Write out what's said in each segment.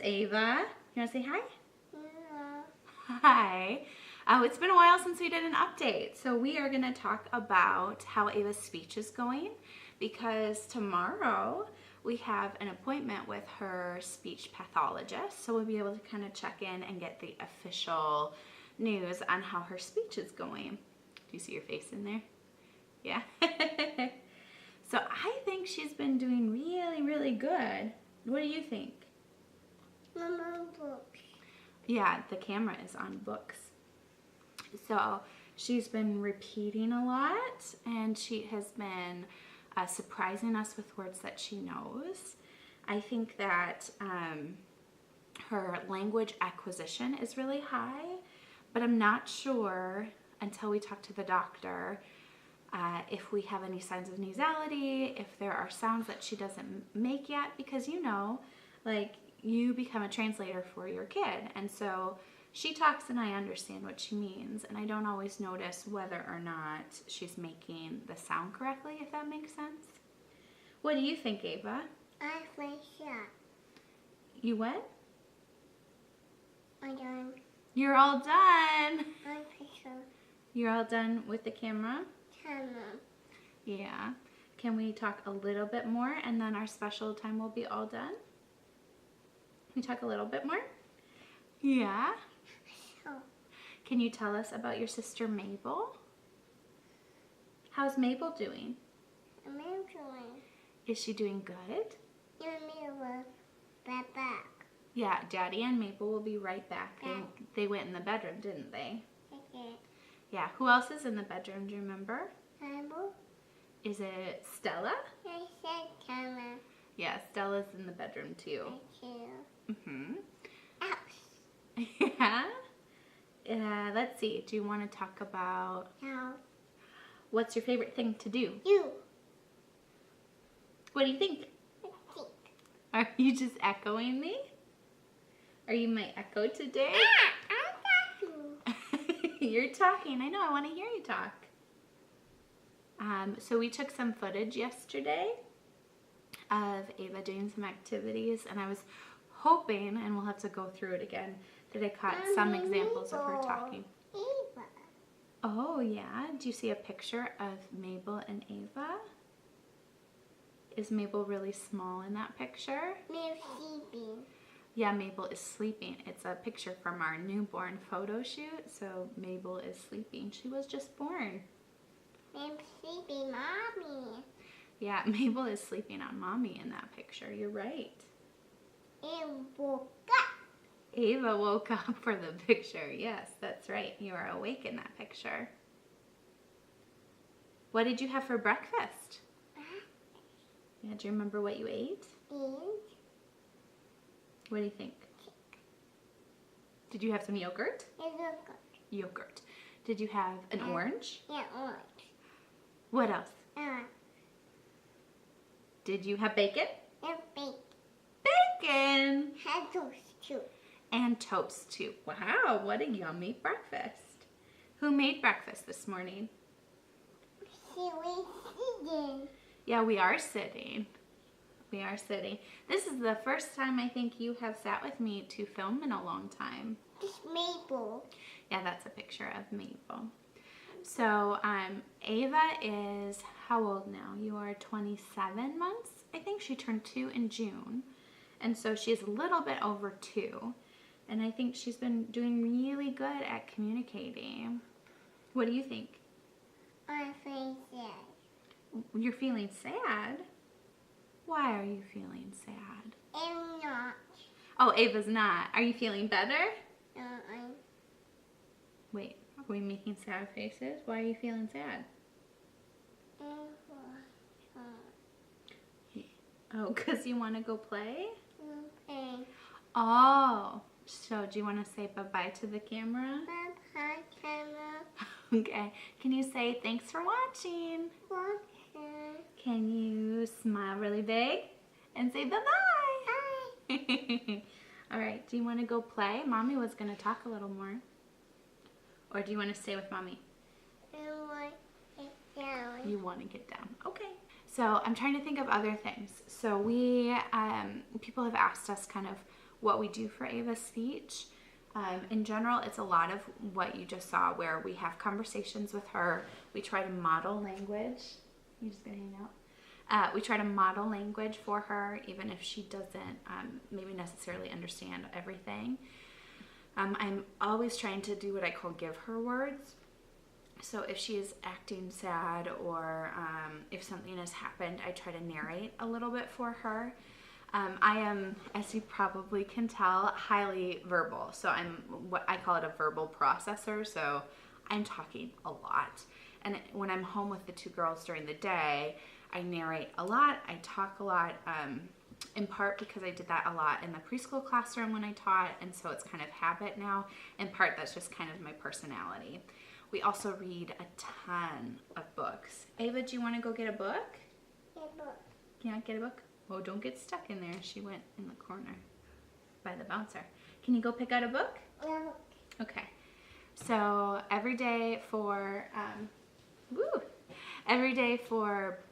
Ava. You want to say hi? Yeah. Hi. It's been a while since we did an update, so we are going to talk about how Ava's speech is going because tomorrow we have an appointment with her speech pathologist, so we'll be able to kind of check in and get the official news on how her speech is going. Do you see your face in there? Yeah. So I think she's been doing really, really good. What do you think? Mama books. Yeah, the camera is on books. So she's been repeating a lot, and she has been surprising us with words that she knows. I think that her language acquisition is really high, but I'm not sure until we talk to the doctor if we have any signs of nasality, if there are sounds that she doesn't make yet, because like you become a translator for your kid, and so she talks and I understand what she means, and I don't always notice whether or not she's making the sound correctly, if that makes sense. What do you think, Ava? I think so. You what? I'm done. You're all done. I think so. You're all done with the camera? Camera. Yeah. Can we talk a little bit more and then our special time will be all done? Can we talk a little bit more? Yeah. So, Can you tell us about your sister Mabel? How's Mabel doing? I'm enjoying. Is she doing good? Your mirror. Back. Yeah, Daddy and Mabel will be right back. Back. They went in the bedroom, didn't they? Okay. Yeah. Who else is in the bedroom? Do you remember? Bible. Is it Stella? I said camera. Yeah, Stella's in the bedroom too. I Mm-hmm. do. Yeah. Let's see. Do you want to talk about Now, what's your favorite thing to do? you. What do you think? Think. Are you just echoing me? Are you my echo today? I got you. You're talking. I know. I want to hear you talk. So we took some footage yesterday of Ava doing some activities, and I was hoping, and we'll have to go through it again, that I caught some examples of her talking. Eva. Oh, yeah. Do you see a picture of Mabel and Ava? Is Mabel really small in that picture? We're sleeping. Yeah, Mabel is sleeping. It's a picture from our newborn photo shoot, so Mabel is sleeping. She was just born. I'm sleeping, Mommy. Yeah, Mabel is sleeping on Mommy in that picture. You're right. And woke up. Ava woke up for the picture. Yes, that's right. You are awake in that picture. What did you have for breakfast? Yeah, do you remember what you ate? And What do you think? Did you have some yogurt? look. Yogurt. Did you have an orange? Yeah, orange. What else? And Did you have bacon? bake. Bacon! Had those too. And toast too. Wow, what a yummy breakfast. Who made breakfast this morning? See, we sitting. Yeah, we are sitting. We are sitting. This is the first time I think you have sat with me to film in a long time. Just Maple. Yeah, that's a picture of Mabel. So, Ava is how old now? You are 27 months? I think she turned 2 in June. And so she's a little bit over 2. And I think she's been doing really good at communicating. What do you think? I think that. You're feeling sad? Why are you feeling sad? I'm not. Oh, Ava's not. Are you feeling better? I'm Wait, are we making sad faces? Why are you feeling sad? Oh, because you want to go play? Okay. Oh, so do you want to say bye-bye to the camera? Bye, camera. Okay. Can you say thanks for watching? Watching. Can you smile really big and say bye-bye? Bye. All right. Do you want to go play? Mommy was going to talk a little more. Or do you want to stay with Mommy? I want it down. You want to get down. Okay. So I'm trying to think of other things. So we, people have asked us kind of what we do for Ava's speech. In general, it's a lot of what you just saw, where we have conversations with her. We try to model language. You just gonna hang out? We try to model language for her, even if she doesn't maybe necessarily understand everything. I'm always trying to do what I call give her words. So if she is acting sad, or if something has happened, I try to narrate a little bit for her. I am, as you probably can tell, highly verbal. So I'm what I call it, a verbal processor. So I'm talking a lot. And when I'm home with the two girls during the day, I narrate a lot. I talk a lot, in part because I did that a lot in the preschool classroom when I taught. And so it's kind of habit now. In part, that's just kind of my personality. We also read a ton of books. Ava, do you want to go get a book? Get a book. Yeah, get a book. Oh, don't get stuck in there. She went in the corner by the bouncer. Can you go pick out a book? Yeah. Okay. So every day for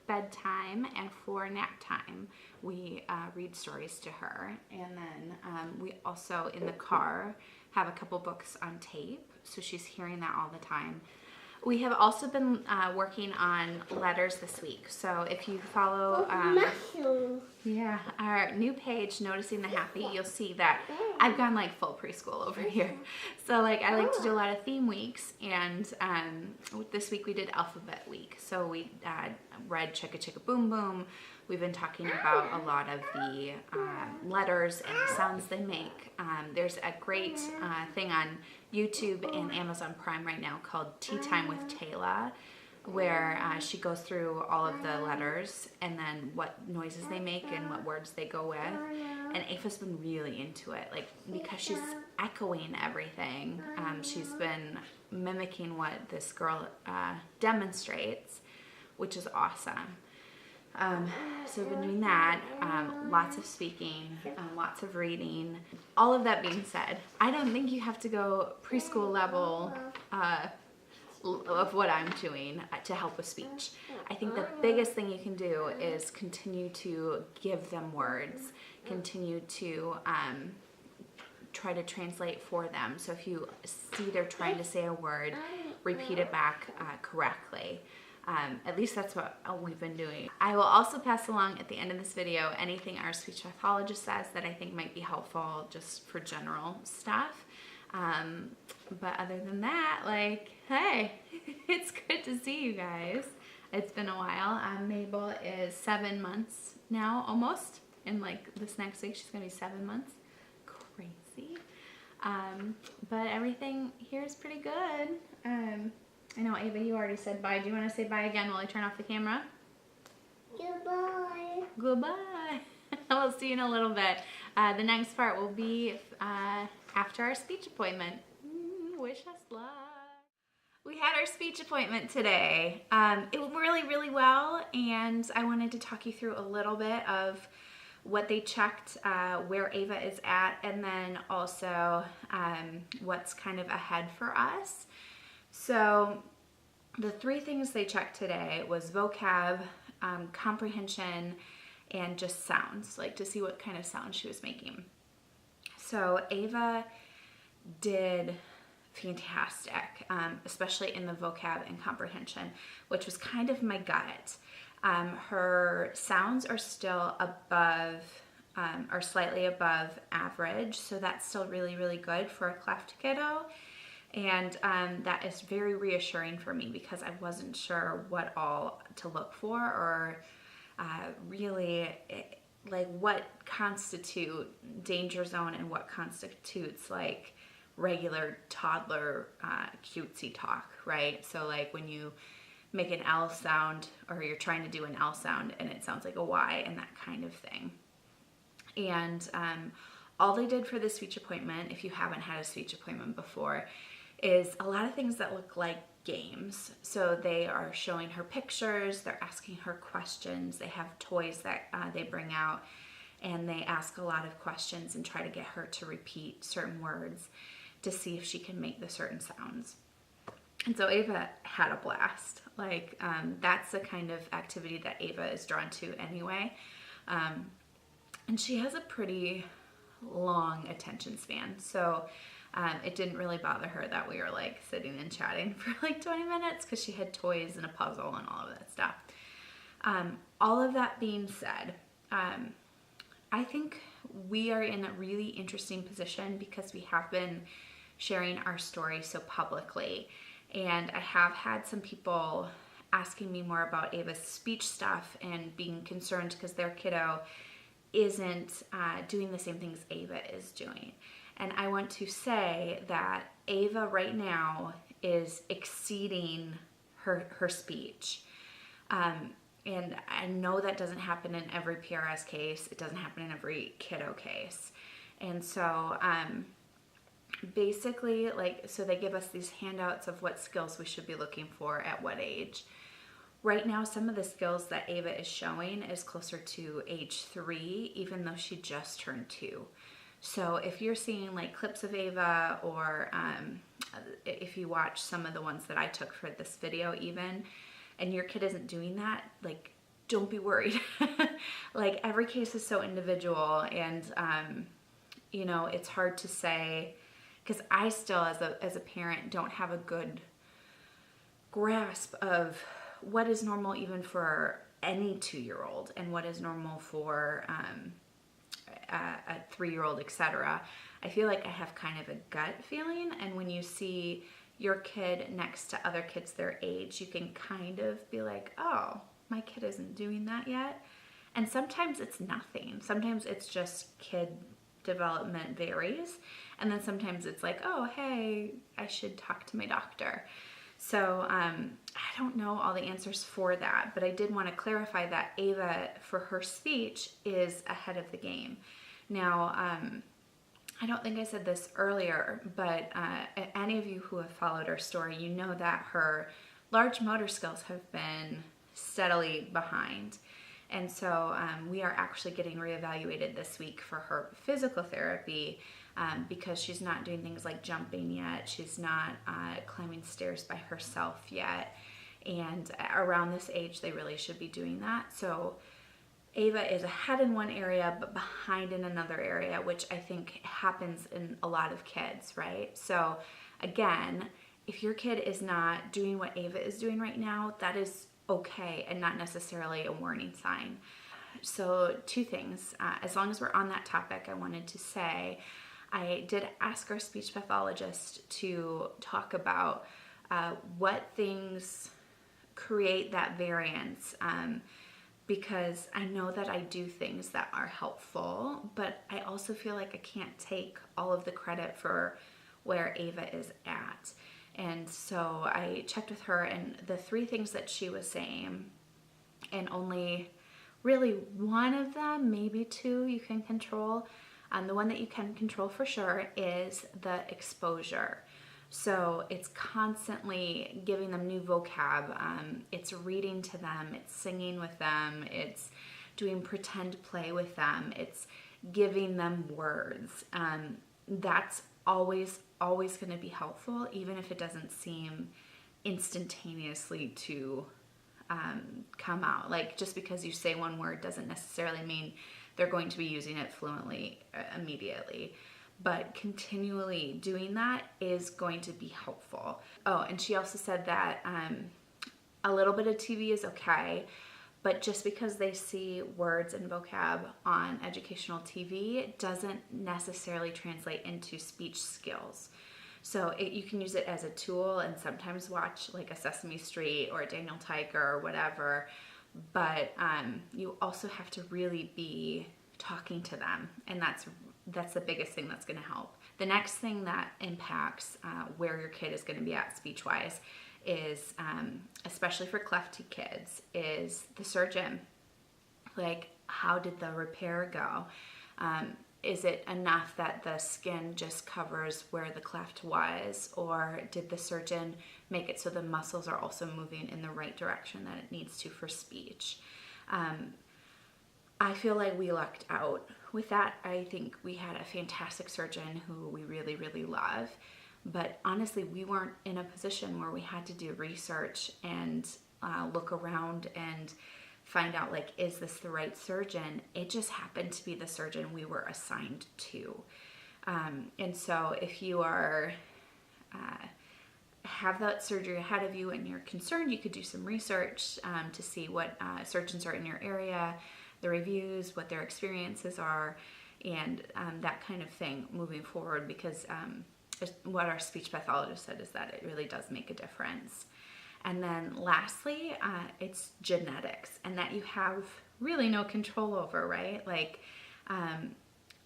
bedtime and for nap time, we read stories to her. And then we also, in the car, have a couple books on tape, so she's hearing that all the time. We have also been working on letters this week. So if you follow our new page, Noticing the Happy, you'll see that I've gone like full preschool over here. So like I like to do a lot of theme weeks, and this week we did alphabet week. So we read Chicka Chicka Boom Boom. We've been talking about a lot of the letters and the sounds they make. There's a great thing on YouTube and Amazon Prime right now called Teatime with Tayla, where she goes through all of the letters and then what noises they make and what words they go with. And Ava's been really into it, like because she's echoing everything. She's been mimicking what this girl demonstrates, which is awesome. So we've been doing that, lots of speaking, lots of reading. All of that being said, I don't think you have to go preschool level of what I'm doing to help with speech. I think the biggest thing you can do is continue to give them words, continue to try to translate for them. So if you see they're trying to say a word, repeat it back correctly. At least that's what we've been doing. I will also pass along at the end of this video anything our speech pathologist says that I think might be helpful just for general stuff. But other than that, like, hey, it's good to see you guys. It's been a while. Mabel is 7 months now, almost. And like this next week, she's gonna be 7 months. Crazy. But everything here is pretty good. I know, Ava, you already said bye. Do you want to say bye again while I turn off the camera? Goodbye. Goodbye. We'll see you in a little bit. The next part will be after our speech appointment. Wish us luck. We had our speech appointment today. It went really, really well, and I wanted to talk you through a little bit of what they checked, where Ava is at, and then also what's kind of ahead for us. So the 3 things they checked today was vocab, comprehension, and just sounds, like to see what kind of sound she was making. So Ava did fantastic, especially in the vocab and comprehension, which was kind of my gut. Her sounds are still above, or slightly above average, so that's still really, really good for a cleft kiddo. And that is very reassuring for me because I wasn't sure what all to look for, or really like what constitute danger zone and what constitutes like regular toddler cutesy talk, right? So like when you make an L sound, or you're trying to do an L sound and it sounds like a Y, and that kind of thing. And all they did for the speech appointment, if you haven't had a speech appointment before, is a lot of things that look like games. So they are showing her pictures, they're asking her questions, they have toys that they bring out, and they ask a lot of questions and try to get her to repeat certain words to see if she can make the certain sounds. And so Ava had a blast. Like, that's the kind of activity that Ava is drawn to anyway. And she has a pretty long attention span. So it didn't really bother her that we were like sitting and chatting for like 20 minutes because she had toys and a puzzle and all of that stuff. All of that being said, I think we are in a really interesting position because we have been sharing our story so publicly. And I have had some people asking me more about Ava's speech stuff and being concerned because their kiddo isn't doing the same things Ava is doing. And I want to say that Ava right now is exceeding her speech. And I know that doesn't happen in every PRS case. It doesn't happen in every kiddo case. And so basically, so they give us these handouts of what skills we should be looking for at what age. Right now, some of the skills that Ava is showing is closer to age 3, even though she just turned 2. So if you're seeing like clips of Ava, or if you watch some of the ones that I took for this video even, and your kid isn't doing that, like, don't be worried. Like, every case is so individual, and you know, it's hard to say, because I still as a parent don't have a good grasp of what is normal even for any 2-year-old and what is normal for a 3-year-old, etc. I feel like I have kind of a gut feeling, and when you see your kid next to other kids their age, you can kind of be like, oh, my kid isn't doing that yet. And sometimes it's nothing. Sometimes it's just kid development varies. And then sometimes it's like, oh, hey, I should talk to my doctor. So I don't know all the answers for that, but I did want to clarify that Ava, for her speech, is ahead of the game. Now, I don't think I said this earlier, but any of you who have followed her story, you know that her large motor skills have been steadily behind. And so we are actually getting reevaluated this week for her physical therapy because she's not doing things like jumping yet. She's not climbing stairs by herself yet. And around this age, they really should be doing that. So Ava is ahead in one area, but behind in another area, which I think happens in a lot of kids, right? So again, if your kid is not doing what Ava is doing right now, that is okay and not necessarily a warning sign. So 2 things. As long as we're on that topic, I wanted to say, I did ask our speech pathologist to talk about what things create that variance, because I know that I do things that are helpful, but I also feel like I can't take all of the credit for where Ava is at. And so I checked with her, and the 3 things that she was saying, and only really one of them, maybe 2, you can control. The one that you can control for sure is the exposure. So it's constantly giving them new vocab. It's reading to them, it's singing with them, it's doing pretend play with them, it's giving them words. That's always going to be helpful, even if it doesn't seem instantaneously to come out. Like, just because you say one word doesn't necessarily mean they're going to be using it fluently immediately. But continually doing that is going to be helpful. Oh, and she also said that a little bit of TV is okay, but just because they see words and vocab on educational TV doesn't necessarily translate into speech skills. So you can use it as a tool and sometimes watch like a Sesame Street or a Daniel Tiger or whatever, but you also have to really be talking to them, and that's the biggest thing that's going to help. The next thing that impacts where your kid is going to be at speech-wise is, especially for Clefty kids, is the surgeon. Like, how did the repair go? Is it enough that the skin just covers where the cleft was, or did the surgeon make it so the muscles are also moving in the right direction that it needs to for speech? I feel like we lucked out with that. I think we had a fantastic surgeon who we really, really love. But honestly, we weren't in a position where we had to do research and look around and find out, like, is this the right surgeon? It just happened to be the surgeon we were assigned to. And so if you are have that surgery ahead of you and you're concerned, you could do some research to see what surgeons are in your area, the reviews, what their experiences are, and that kind of thing moving forward, because what our speech pathologist said is that it really does make a difference. And then lastly, it's genetics, and that you have really no control over, right? Like,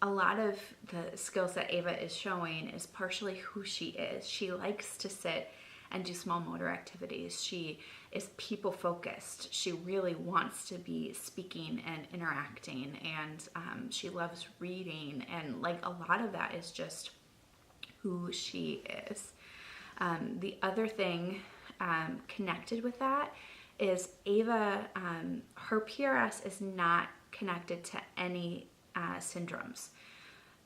a lot of the skills that Ava is showing is partially who she is. She likes to sit and do small motor activities. She is people focused. She really wants to be speaking and interacting, and she loves reading, and like a lot of that is just who she is. The other thing connected with that is Ava, her PRS is not connected to any syndromes.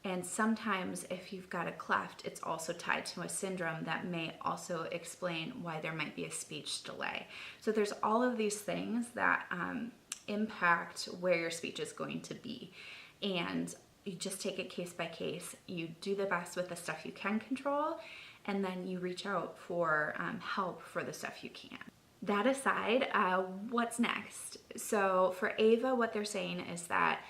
And sometimes if you've got a cleft, it's also tied to a syndrome that may also explain why there might be a speech delay. So there's all of these things that impact where your speech is going to be. And you just take it case by case. You do the best with the stuff you can control, and then you reach out for help for the stuff you can't. That aside, what's next? So for Ava, what they're saying is that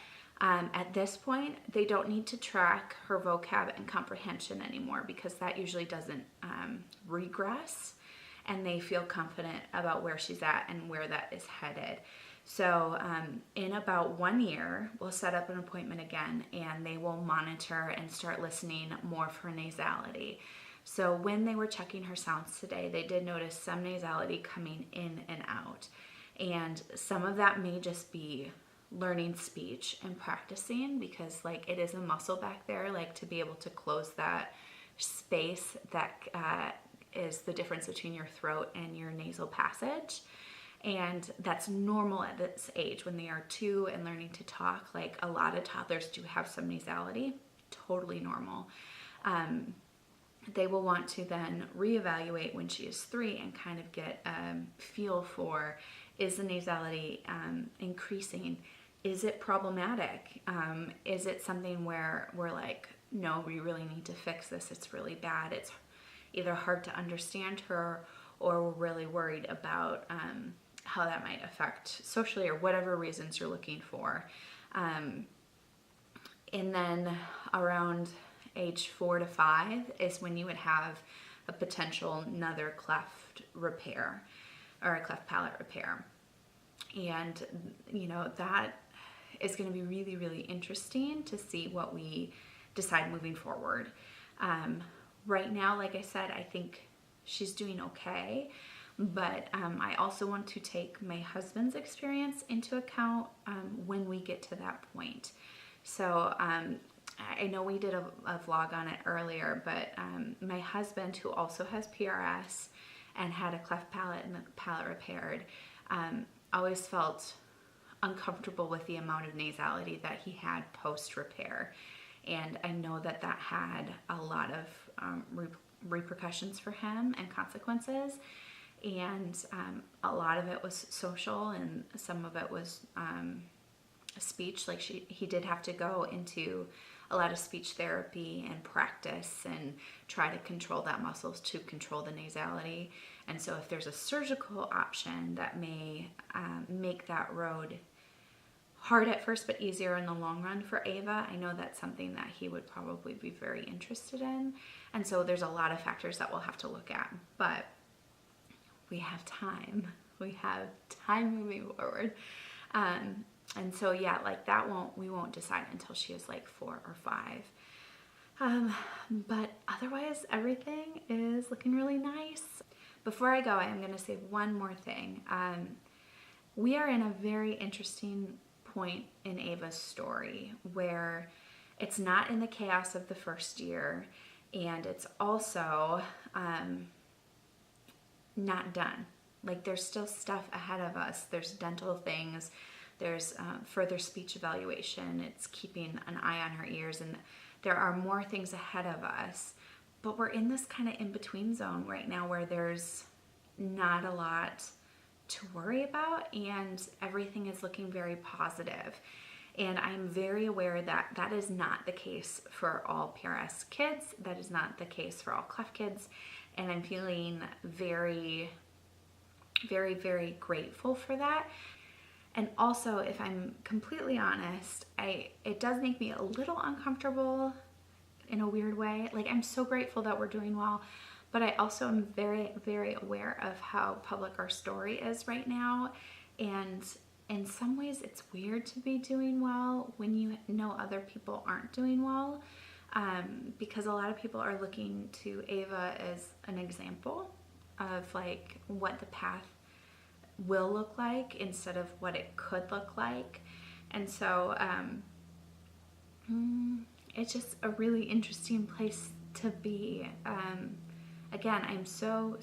at this point, they don't need to track her vocab and comprehension anymore, because that usually doesn't regress, and they feel confident about where she's at and where that is headed. So in about 1 year, we'll set up an appointment again, and they will monitor and start listening more for nasality. So when they were checking her sounds today, they did notice some nasality coming in and out. And some of that may just be learning speech and practicing, because like it is a muscle back there, like to be able to close that space that is the difference between your throat and your nasal passage. And that's normal at this age when they are 2 and learning to talk. Like a lot of toddlers do have some nasality, totally normal. They will want to then reevaluate when she is 3 and kind of get a feel for, is the nasality increasing? Is it problematic? Is it something where we're like, no, we really need to fix this. It's really bad. It's either hard to understand her, or we're really worried about how that might affect socially, or whatever reasons you're looking for. And then around age 4 to 5 is when you would have a potential another cleft repair, or a cleft palate repair. And, you know, that is going to be really, really interesting to see what we decide moving forward. Right now, like I said, I think she's doing okay, but I also want to take my husband's experience into account when we get to that point. So I know we did a vlog on it earlier, but my husband, who also has PRS and had a cleft palate and the palate repaired, always felt uncomfortable with the amount of nasality that he had post-repair. And I know that that had a lot of repercussions for him and consequences. And a lot of it was social, and some of it was speech. Like he did have to go into a lot of speech therapy and practice and try to control that muscles to control the nasality. And so if there's a surgical option that may make that road hard at first but easier in the long run for Ava, I know that's something that he would probably be very interested in. And so there's a lot of factors that we'll have to look at, but we have time. We have time moving forward. And so yeah, like we won't decide until she is like 4 or 5. But otherwise everything is looking really nice. Before I go, I am going to say one more thing. We are in a very interesting point in Ava's story where it's not in the chaos of the first year, and it's also not done. Like there's still stuff ahead of us. There's dental things. There's further speech evaluation. It's keeping an eye on her ears, and there are more things ahead of us. But we're in this kind of in-between zone right now where there's not a lot to worry about, and everything is looking very positive. And I'm very aware that that is not the case for all PRS kids. That is not the case for all Cleft kids. And I'm feeling very, very, very grateful for that. And also, if I'm completely honest, it does make me a little uncomfortable in a weird way. Like, I'm so grateful that we're doing well, but I also am very, very aware of how public our story is right now. And in some ways, it's weird to be doing well when you know other people aren't doing well, because a lot of people are looking to Ava as an example of like what the path will look like instead of what it could look like. And so it's just a really interesting place to be. Again, I'm so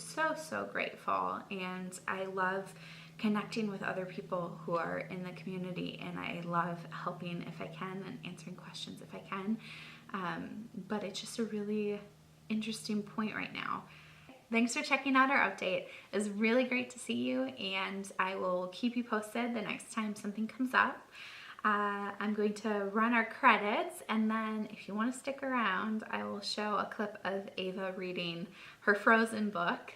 grateful, and I love connecting with other people who are in the community, and I love helping if I can and answering questions if I can. But it's just a really interesting point right now. Thanks for checking out our update. It was really great to see you, and I will keep you posted the next time something comes up. I'm going to run our credits, and then if you want to stick around, I will show a clip of Ava reading her Frozen book.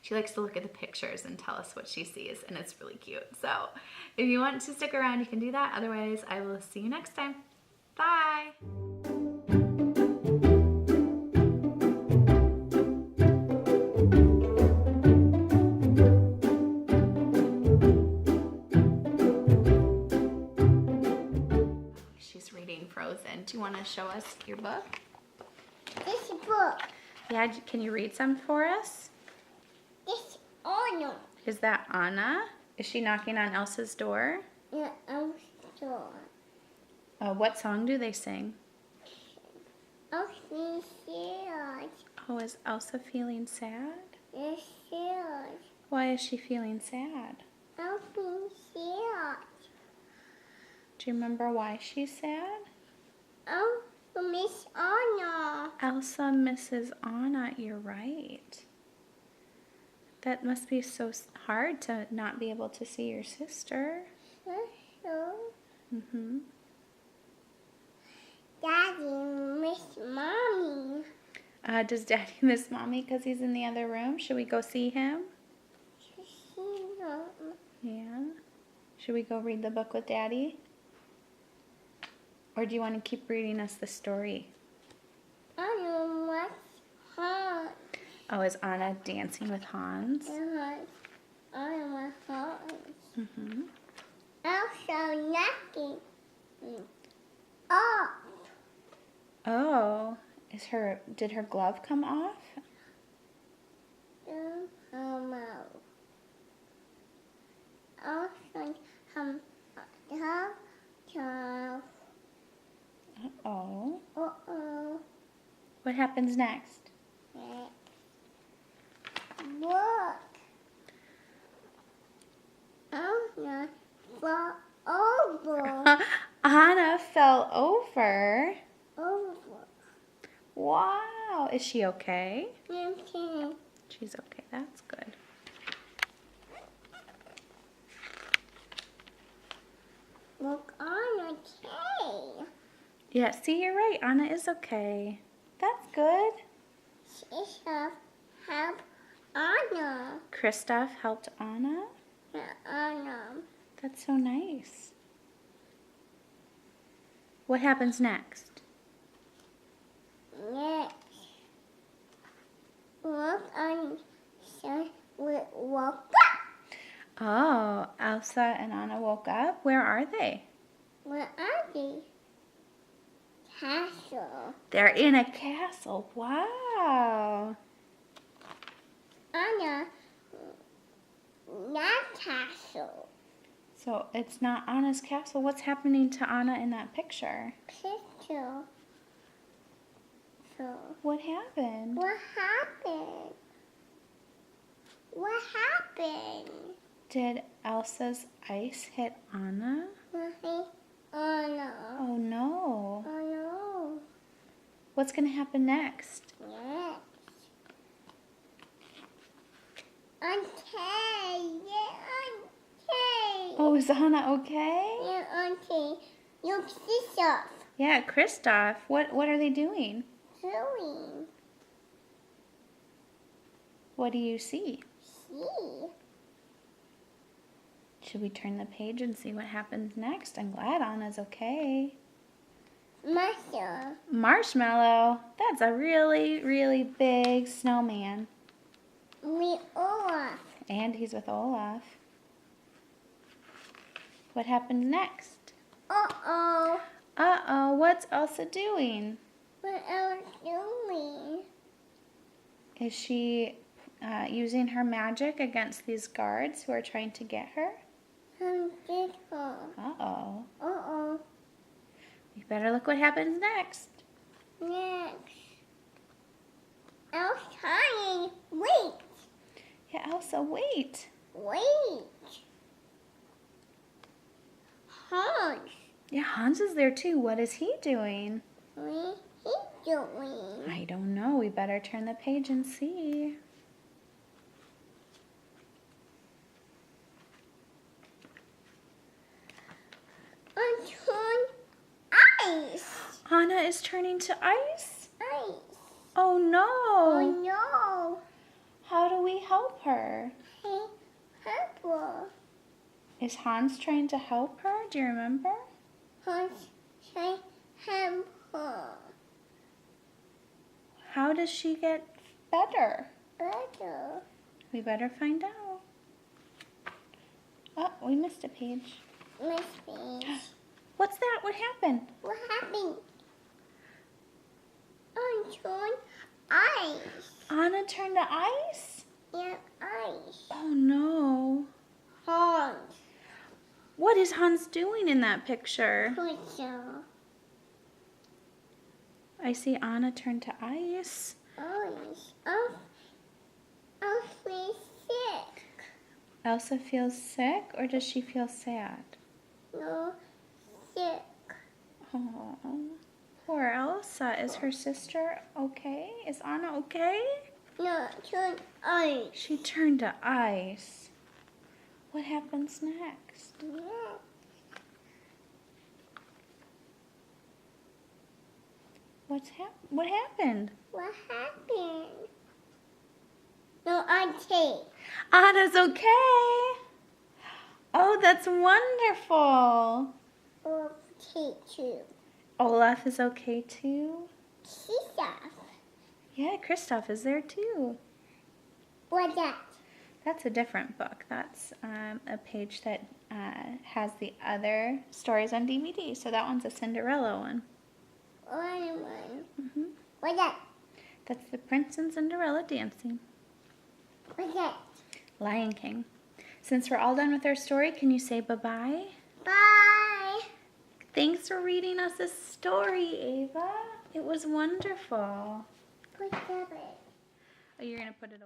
She likes to look at the pictures and tell us what she sees, and it's really cute. So if you want to stick around, you can do that. Otherwise, I will see you next time. Bye! She's reading Frozen. Do you want to show us your book? This book. Yeah, can you read some for us? It's Anna. Is that Anna? Is she knocking on Elsa's door? Yeah, I'm sure. What song do they sing? Oh, she's sad. Oh, is Elsa feeling sad? It's sad. Why is she feeling sad? Oh, she's sad. Do you remember why she's sad? Oh, Miss Anna. Elsa misses Anna, you're right. That must be so hard to not be able to see your sister. So, Mm-hmm. Daddy miss Mommy. Does Daddy miss Mommy because he's in the other room? Should we go see him? Yeah. Should we go read the book with Daddy? Or do you want to keep reading us the story? I don't want Hans. Oh, is Anna dancing with Hans? I don't want Hans. Mm-hmm. Also knocking off. Oh, did her glove come off? Also Uh-oh. Uh-oh. What happens next? Look. Anna fell over. Anna fell over. Over. Wow. Is she okay? Okay. She's okay. That's good. Look, Anna, okay. Yeah, see, you're right. Anna is okay. That's good. Kristoff help Anna. Kristoff helped Anna? Yeah, Anna. That's so nice. What happens next? Next. Look, Anna woke up. Oh, Elsa and Anna woke up. Where are they? Where are they? Castle. They're in a castle. Wow. Anna, not castle. So it's not Anna's castle. What's happening to Anna in that picture? Picture. So, What happened? what happened? What happened? Did Elsa's ice hit Anna? Nothing. Anna. Oh no. Oh no. What's going to happen next? Yes. Okay. Yeah, okay. Oh, is Anna okay? Yeah, okay. Look this up. Yeah, Kristoff. What are they doing? Doing. What do you see? See. Should we turn the page and see what happens next? I'm glad Anna's okay. Muscle. Marshmallow. That's a really, really big snowman. We Olaf. And he's with Olaf. What happens next? Uh-oh. Uh-oh, what's Elsa doing? What else doing? Is she using her magic against these guards who are trying to get her? This one. Uh-oh. Uh-oh. We better look what happens next. Next. Elf trying. Wait. Yeah, Elsa, wait. Wait. Hans. Yeah, Hans is there too. What is he doing? What he doing? I don't know. We better turn the page and see. On ice. Anna is turning to ice? Ice. Oh no. Oh no. How do we help her? Hey, purple. Is Hans trying to help her? Do you remember? Hans say purple. How does she get better? Better. We better find out. Oh, we missed a page. My face. What's that? What happened? What happened? On ice. Anna turned to ice? Yeah, ice. Oh no. Hans. What is Hans doing in that picture? Purple. I see Anna turned to ice. Ice. I'll feel sick. Elsa feels sick, or does she feel sad? No, sick. Oh, poor Elsa. Is her sister okay? Is Anna okay? No, turn ice. She turned to ice. What happens next? Yeah. What happened? What happened? No, I take. Anna's okay. Oh, that's wonderful. Or take too. Olaf is okay too. She's off. Yeah, Kristoff is there too. What's that? That's a different book. That's a page that has the other stories on DVD. So that one's a Cinderella one. One. Hmm. What's that? That's the Prince and Cinderella dancing. What's that? Lion King. Since we're all done with our story, can you say bye-bye? Bye. Thanks for reading us this story, Ava. It was wonderful. Put that. Oh, you're going to put it away.